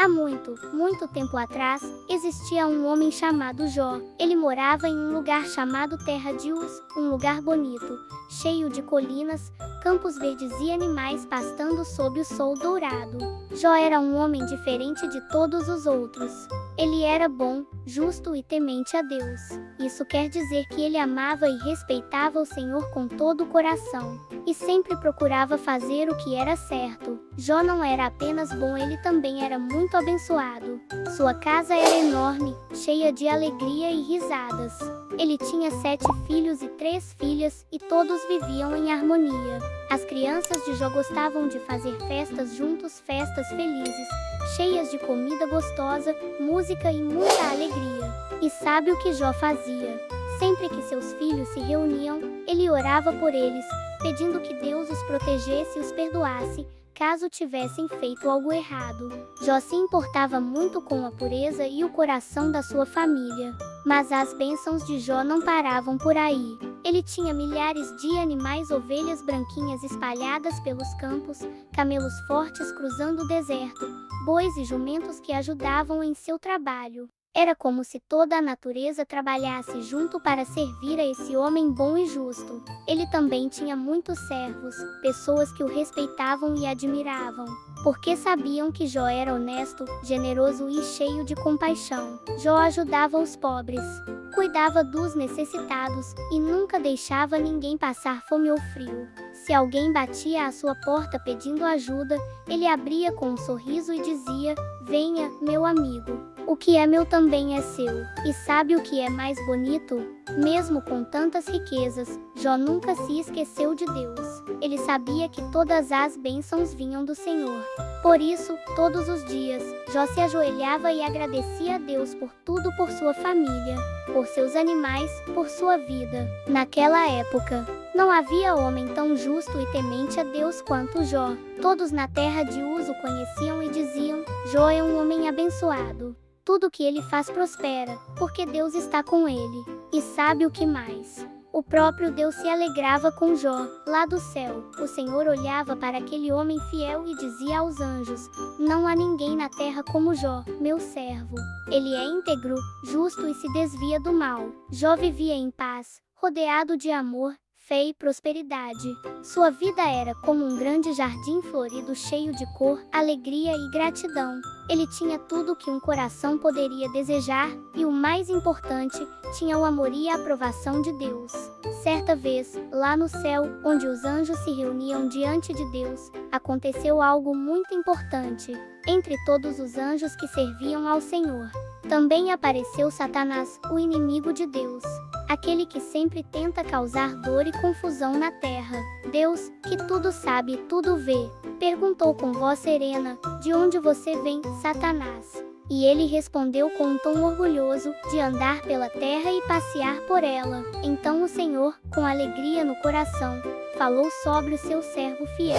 Há muito, muito tempo atrás, existia um homem chamado Jó. Ele morava em um lugar chamado Terra de Uz, um lugar bonito, cheio de colinas, campos verdes e animais pastando sob o sol dourado. Jó era um homem diferente de todos os outros. Ele era bom, justo e temente a Deus. Isso quer dizer que ele amava e respeitava o Senhor com todo o coração, e sempre procurava fazer o que era certo. Jó não era apenas bom, ele também era muito abençoado. Sua casa era enorme, cheia de alegria e risadas. Ele tinha 7 filhos e 3 filhas, e todos viviam em harmonia. As crianças de Jó gostavam de fazer festas juntos, festas felizes, cheias de comida gostosa, música e muita alegria. E sabe o que Jó fazia? Sempre que seus filhos se reuniam, ele orava por eles, pedindo que Deus os protegesse e os perdoasse, caso tivessem feito algo errado. Jó se importava muito com a pureza e o coração da sua família. Mas as bênçãos de Jó não paravam por aí. Ele tinha milhares de animais, ovelhas branquinhas espalhadas pelos campos, camelos fortes cruzando o deserto, bois e jumentos que ajudavam em seu trabalho. Era como se toda a natureza trabalhasse junto para servir a esse homem bom e justo. Ele também tinha muitos servos, pessoas que o respeitavam e admiravam, porque sabiam que Jó era honesto, generoso e cheio de compaixão. Jó ajudava os pobres, cuidava dos necessitados e nunca deixava ninguém passar fome ou frio. Se alguém batia à sua porta pedindo ajuda, ele abria com um sorriso e dizia: "Venha, meu amigo. O que é meu também é seu." E sabe o que é mais bonito? Mesmo com tantas riquezas, Jó nunca se esqueceu de Deus. Ele sabia que todas as bênçãos vinham do Senhor. Por isso, todos os dias, Jó se ajoelhava e agradecia a Deus por tudo, por sua família, por seus animais, por sua vida. Naquela época, não havia homem tão justo e temente a Deus quanto Jó. Todos na terra de Uz o conheciam e diziam: "Jó é um homem abençoado. Tudo que ele faz prospera, porque Deus está com ele." E sabe o que mais? O próprio Deus se alegrava com Jó. Lá do céu, o Senhor olhava para aquele homem fiel e dizia aos anjos: "Não há ninguém na terra como Jó, meu servo. Ele é íntegro, justo e se desvia do mal." Jó vivia em paz, rodeado de amor, fé e prosperidade. Sua vida era como um grande jardim florido cheio de cor, alegria e gratidão. Ele tinha tudo que um coração poderia desejar, e o mais importante, tinha o amor e a aprovação de Deus. Certa vez, lá no céu, onde os anjos se reuniam diante de Deus, aconteceu algo muito importante. Entre todos os anjos que serviam ao Senhor, também apareceu Satanás, o inimigo de Deus, aquele que sempre tenta causar dor e confusão na terra. Deus, que tudo sabe e tudo vê, perguntou com voz serena: "De onde você vem, Satanás?" E ele respondeu com um tom orgulhoso: "De andar pela terra e passear por ela." Então o Senhor, com alegria no coração, falou sobre o seu servo fiel: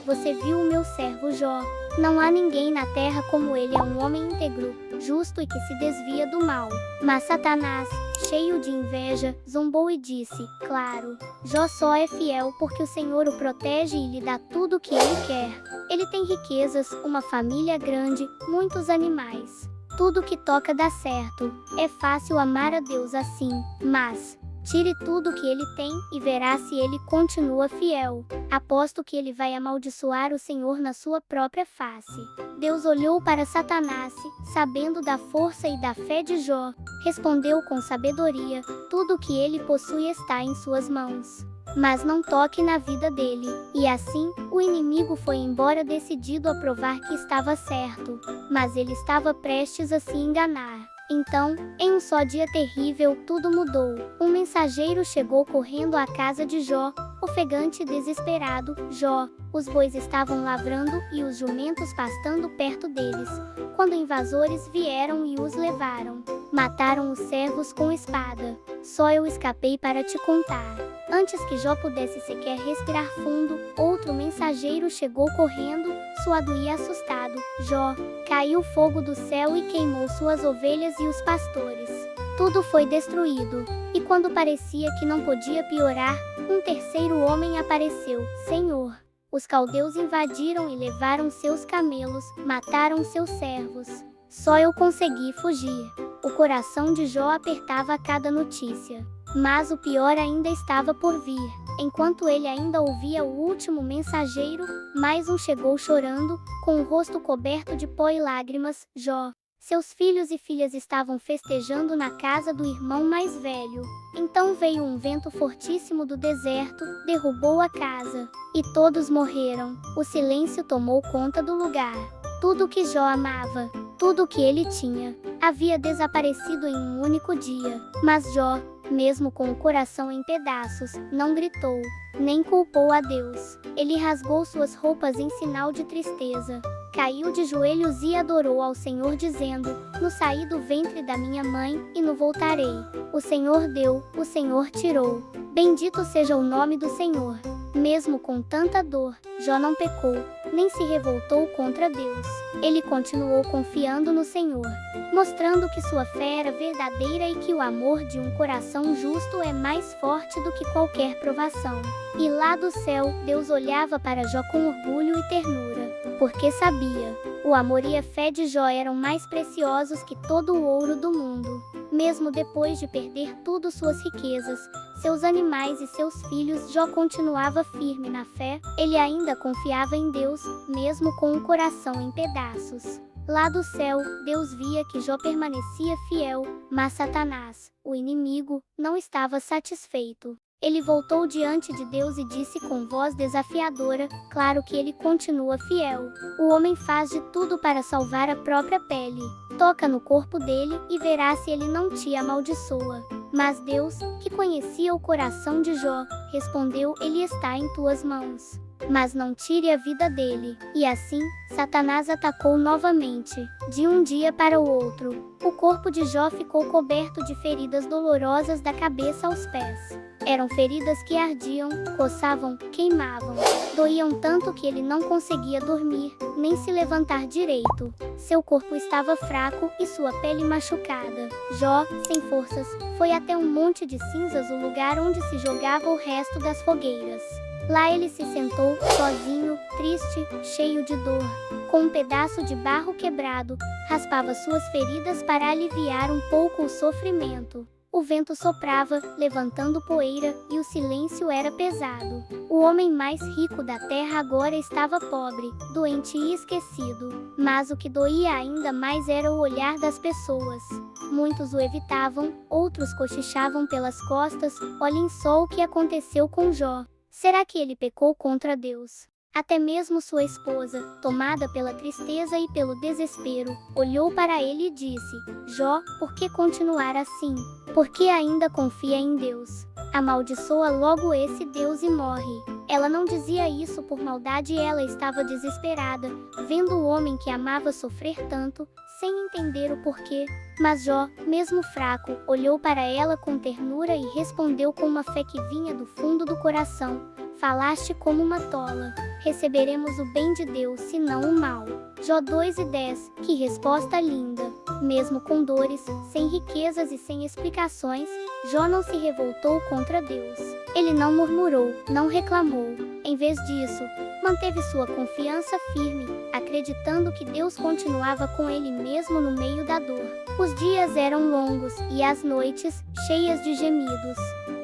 "Você viu o meu servo Jó? Não há ninguém na terra como ele, é um homem íntegro, justo e que se desvia do mal." Mas Satanás, cheio de inveja, zombou e disse: "Claro, Jó só é fiel porque o Senhor o protege e lhe dá tudo o que ele quer. Ele tem riquezas, uma família grande, muitos animais. Tudo que toca dá certo. É fácil amar a Deus assim. Mas tire tudo que ele tem e verá se ele continua fiel. Aposto que ele vai amaldiçoar o Senhor na sua própria face." Deus olhou para Satanás, sabendo da força e da fé de Jó, respondeu com sabedoria: "Tudo que ele possui está em suas mãos. Mas não toque na vida dele." E assim, o inimigo foi embora decidido a provar que estava certo. Mas ele estava prestes a se enganar. Então, em um só dia terrível, tudo mudou. Um mensageiro chegou correndo à casa de Jó, ofegante e desesperado: "Jó, os bois estavam lavrando e os jumentos pastando perto deles, quando invasores vieram e os levaram. Mataram os servos com espada. Só eu escapei para te contar." Antes que Jó pudesse sequer respirar fundo, outro mensageiro chegou correndo, suado e assustado: "Jó, caiu fogo do céu e queimou suas ovelhas e os pastores. Tudo foi destruído." E quando parecia que não podia piorar, um terceiro homem apareceu: "Senhor, Os caldeus invadiram e levaram seus camelos, mataram seus servos. Só eu consegui fugir. O coração de Jó apertava a cada notícia. Mas o pior ainda estava por vir. Enquanto ele ainda ouvia o último mensageiro, mais um chegou chorando, com o rosto coberto de pó e lágrimas. Jó. Seus filhos e filhas estavam festejando na casa do irmão mais velho. Então veio um vento fortíssimo do deserto, derrubou a casa, e todos morreram. O silêncio tomou conta do lugar. Tudo que Jó amava, tudo que ele tinha, havia desaparecido em um único dia. Mas Jó, mesmo com o coração em pedaços, não gritou, nem culpou a Deus. Ele rasgou suas roupas em sinal de tristeza. Caiu de joelhos e adorou ao Senhor dizendo, no saí do ventre da minha mãe, e no voltarei. O Senhor deu, o Senhor tirou. Bendito seja o nome do Senhor. Mesmo com tanta dor, Jó não pecou, nem se revoltou contra Deus. Ele continuou confiando no Senhor, mostrando que sua fé era verdadeira e que o amor de um coração justo é mais forte do que qualquer provação. E lá do céu, Deus olhava para Jó com orgulho e ternura, porque sabia, o amor e a fé de Jó eram mais preciosos que todo o ouro do mundo. Mesmo depois de perder tudo, suas riquezas, seus animais e seus filhos, Jó continuava firme na fé. Ele ainda confiava em Deus, mesmo com o coração em pedaços. Lá do céu, Deus via que Jó permanecia fiel, mas Satanás, o inimigo, não estava satisfeito. Ele voltou diante de Deus e disse com voz desafiadora, claro que ele continua fiel. O homem faz de tudo para salvar a própria pele. Toca no corpo dele e verá se ele não te amaldiçoa. Mas Deus, que conhecia o coração de Jó, respondeu, ele está em tuas mãos. Mas não tire a vida dele. E assim, Satanás atacou novamente. De um dia para o outro, o corpo de Jó ficou coberto de feridas dolorosas da cabeça aos pés. Eram feridas que ardiam, coçavam, queimavam. Doíam tanto que ele não conseguia dormir, nem se levantar direito. Seu corpo estava fraco e sua pele machucada. Jó, sem forças, foi até um monte de cinzas, o lugar onde se jogava o resto das fogueiras. Lá ele se sentou, sozinho, triste, cheio de dor. Com um pedaço de barro quebrado, raspava suas feridas para aliviar um pouco o sofrimento. O vento soprava, levantando poeira, e o silêncio era pesado. O homem mais rico da terra agora estava pobre, doente e esquecido. Mas o que doía ainda mais era o olhar das pessoas. Muitos o evitavam, outros cochichavam pelas costas. Olhem só o que aconteceu com Jó. Será que ele pecou contra Deus? Até mesmo sua esposa, tomada pela tristeza e pelo desespero, olhou para ele e disse, Jó, por que continuar assim? Por que ainda confia em Deus? Amaldiçoa logo esse Deus e morre. Ela não dizia isso por maldade, ela estava desesperada, vendo o homem que amava sofrer tanto, sem entender o porquê. Mas Jó, mesmo fraco, olhou para ela com ternura e respondeu com uma fé que vinha do fundo do coração. Falaste como uma tola. Receberemos o bem de Deus, se não o mal. Jó 2:10. Que resposta linda! Mesmo com dores, sem riquezas e sem explicações, Jó não se revoltou contra Deus. Ele não murmurou, não reclamou. Em vez disso, manteve sua confiança firme, acreditando que Deus continuava com ele mesmo no meio da dor. Os dias eram longos e as noites, cheias de gemidos.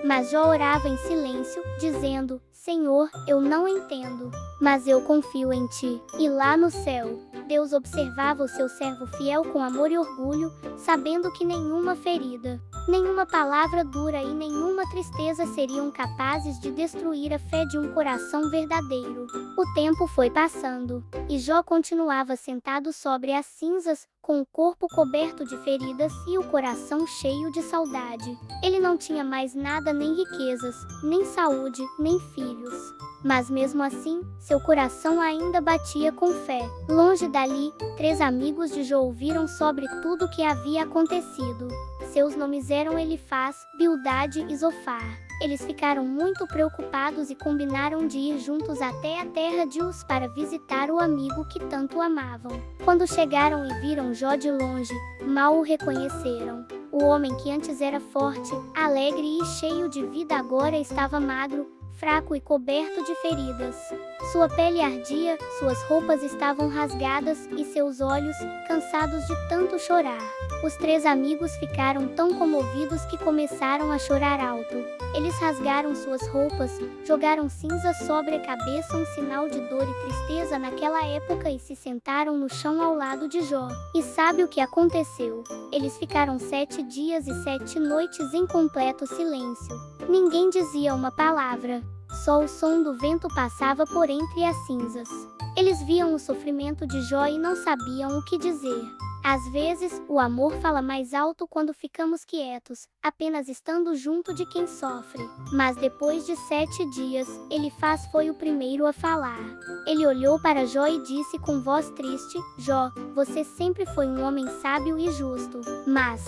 Mas Jó orava em silêncio, dizendo, Senhor, eu não entendo, mas eu confio em Ti. E lá no céu, Deus observava o seu servo fiel com amor e orgulho, sabendo que nenhuma ferida, nenhuma palavra dura e nenhuma tristeza seriam capazes de destruir a fé de um coração verdadeiro. O tempo foi passando, e Jó continuava sentado sobre as cinzas, com o corpo coberto de feridas e o coração cheio de saudade. Ele não tinha mais nada, nem riquezas, nem saúde, nem filhos. Mas mesmo assim, seu coração ainda batia com fé. Longe dali, 3 amigos de Jó ouviram sobre tudo o que havia acontecido. Seus nomes eram Elifaz, Bildade e Zofar. Eles ficaram muito preocupados e combinaram de ir juntos até a terra de Uz para visitar o amigo que tanto amavam. Quando chegaram e viram Jó de longe, mal o reconheceram. O homem que antes era forte, alegre e cheio de vida agora estava magro, fraco e coberto de feridas. Sua pele ardia, suas roupas estavam rasgadas e seus olhos, cansados de tanto chorar. Os 3 amigos ficaram tão comovidos que começaram a chorar alto. Eles rasgaram suas roupas, jogaram cinza sobre a cabeça, um sinal de dor e tristeza naquela época, e se sentaram no chão ao lado de Jó. E sabe o que aconteceu? Eles ficaram 7 dias e 7 noites em completo silêncio. Ninguém dizia uma palavra. Só o som do vento passava por entre as cinzas. Eles viam o sofrimento de Jó e não sabiam o que dizer. Às vezes, o amor fala mais alto quando ficamos quietos, apenas estando junto de quem sofre. Mas depois de 7 dias, Elifaz foi o primeiro a falar. Ele olhou para Jó e disse com voz triste: Jó, você sempre foi um homem sábio e justo. Mas,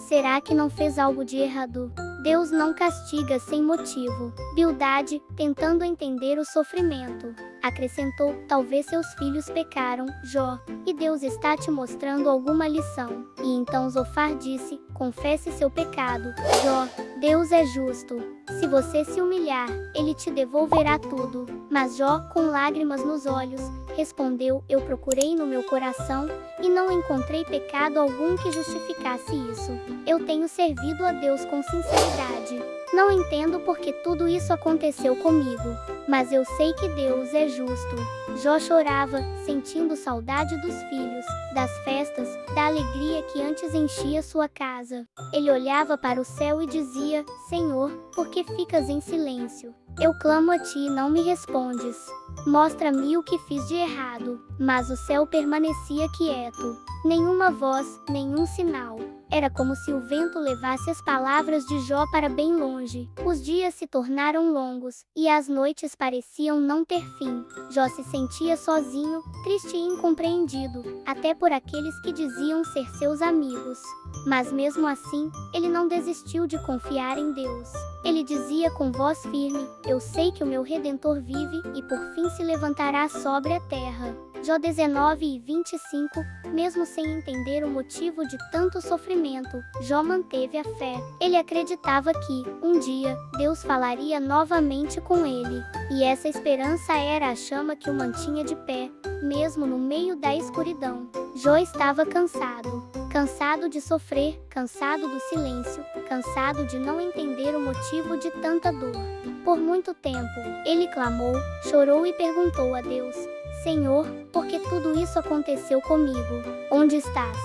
será que não fez algo de errado? Deus não castiga sem motivo. Bildade, tentando entender o sofrimento, acrescentou: talvez seus filhos pecaram, Jó, e Deus está te mostrando alguma lição. E então Zofar disse: confesse seu pecado, Jó, Deus é justo. Se você se humilhar, Ele te devolverá tudo. Mas Jó, com lágrimas nos olhos, respondeu: eu procurei no meu coração e não encontrei pecado algum que justificasse isso. Eu tenho servido a Deus com sinceridade. Não entendo por que tudo isso aconteceu comigo, mas eu sei que Deus é justo. Jó chorava, sentindo saudade dos filhos, das festas, da alegria que antes enchia sua casa. Ele olhava para o céu e dizia: Senhor, por que ficas em silêncio? Eu clamo a ti e não me respondes. Mostra-me o que fiz de errado. Mas o céu permanecia quieto. Nenhuma voz, nenhum sinal. Era como se o vento levasse as palavras de Jó para bem longe. Os dias se tornaram longos, e as noites pareciam não ter fim. Jó se sentia sozinho, triste e incompreendido, até por aqueles que diziam ser seus amigos. Mas mesmo assim, ele não desistiu de confiar em Deus. Ele dizia com voz firme: eu sei que o meu Redentor vive e por fim se levantará sobre a terra. Jó 19:25. Mesmo sem entender o motivo de tanto sofrimento, Jó manteve a fé. Ele acreditava que, um dia, Deus falaria novamente com ele. E essa esperança era a chama que o mantinha de pé, mesmo no meio da escuridão. Jó estava cansado. Cansado de sofrer, cansado do silêncio, cansado de não entender o motivo de tanta dor. Por muito tempo, ele clamou, chorou e perguntou a Deus: Senhor, por que tudo isso aconteceu comigo? Onde estás?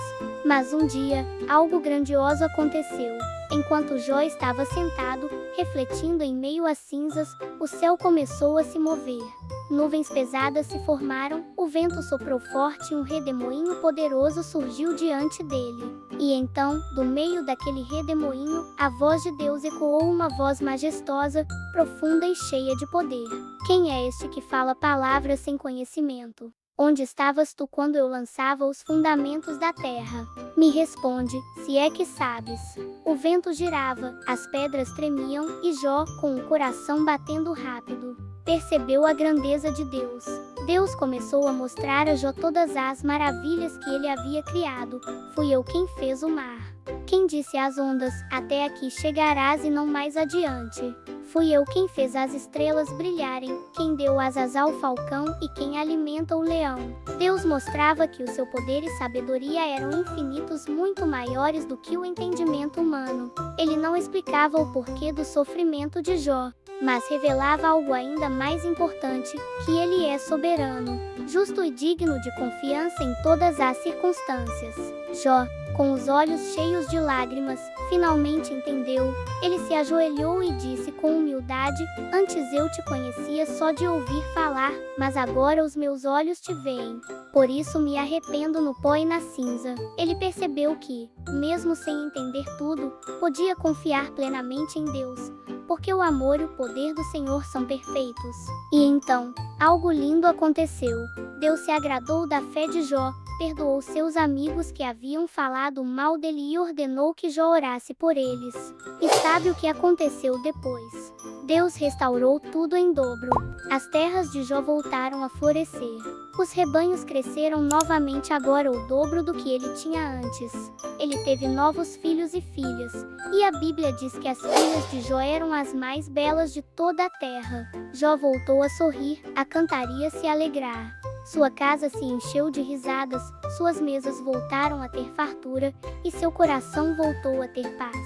Mas um dia, algo grandioso aconteceu. Enquanto Jó estava sentado, refletindo em meio às cinzas, o céu começou a se mover. Nuvens pesadas se formaram, o vento soprou forte e um redemoinho poderoso surgiu diante dele. E então, do meio daquele redemoinho, a voz de Deus ecoou, uma voz majestosa, profunda e cheia de poder. Quem é este que fala palavras sem conhecimento? Onde estavas tu quando eu lançava os fundamentos da terra? Me responde, se é que sabes. O vento girava, as pedras tremiam, e Jó, com o coração batendo rápido, percebeu a grandeza de Deus. Deus começou a mostrar a Jó todas as maravilhas que ele havia criado. Fui eu quem fez o mar. Quem disse às ondas: até aqui chegarás e não mais adiante. Fui eu quem fez as estrelas brilharem, quem deu asas ao falcão e quem alimenta o leão. Deus mostrava que o seu poder e sabedoria eram infinitos, muito maiores do que o entendimento humano. Ele não explicava o porquê do sofrimento de Jó, mas revelava algo ainda mais importante, que ele é soberano, justo e digno de confiança em todas as circunstâncias. Jó, com os olhos cheios de lágrimas, finalmente entendeu. Ele se ajoelhou e disse com humildade: antes eu te conhecia só de ouvir falar, mas agora os meus olhos te veem. Por isso me arrependo no pó e na cinza. Ele percebeu que, mesmo sem entender tudo, podia confiar plenamente em Deus, porque o amor e o poder do Senhor são perfeitos. E então, algo lindo aconteceu. Deus se agradou da fé de Jó, perdoou seus amigos que haviam falado mal dele e ordenou que Jó orasse por eles. E sabe o que aconteceu depois? Deus restaurou tudo em dobro. As terras de Jó voltaram a florescer. Os rebanhos cresceram novamente, agora o dobro do que ele tinha antes. Ele teve novos filhos e filhas, e a Bíblia diz que as filhas de Jó eram as mais belas de toda a terra. Jó voltou a sorrir, a cantar e a se alegrar. Sua casa se encheu de risadas, suas mesas voltaram a ter fartura, e seu coração voltou a ter paz.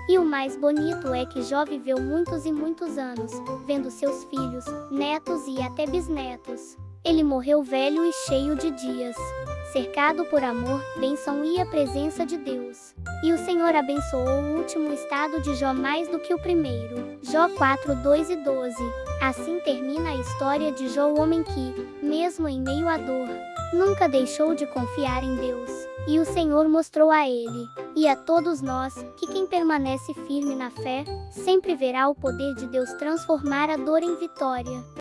E o mais bonito é que Jó viveu muitos e muitos anos, vendo seus filhos, netos e até bisnetos. Ele morreu velho e cheio de dias, cercado por amor, bênção e a presença de Deus. E o Senhor abençoou o último estado de Jó mais do que o primeiro. Jó 4, 2 e 12. Assim termina a história de Jó, o homem que, mesmo em meio à dor, nunca deixou de confiar em Deus. E o Senhor mostrou a ele, e a todos nós, que quem permanece firme na fé, sempre verá o poder de Deus transformar a dor em vitória.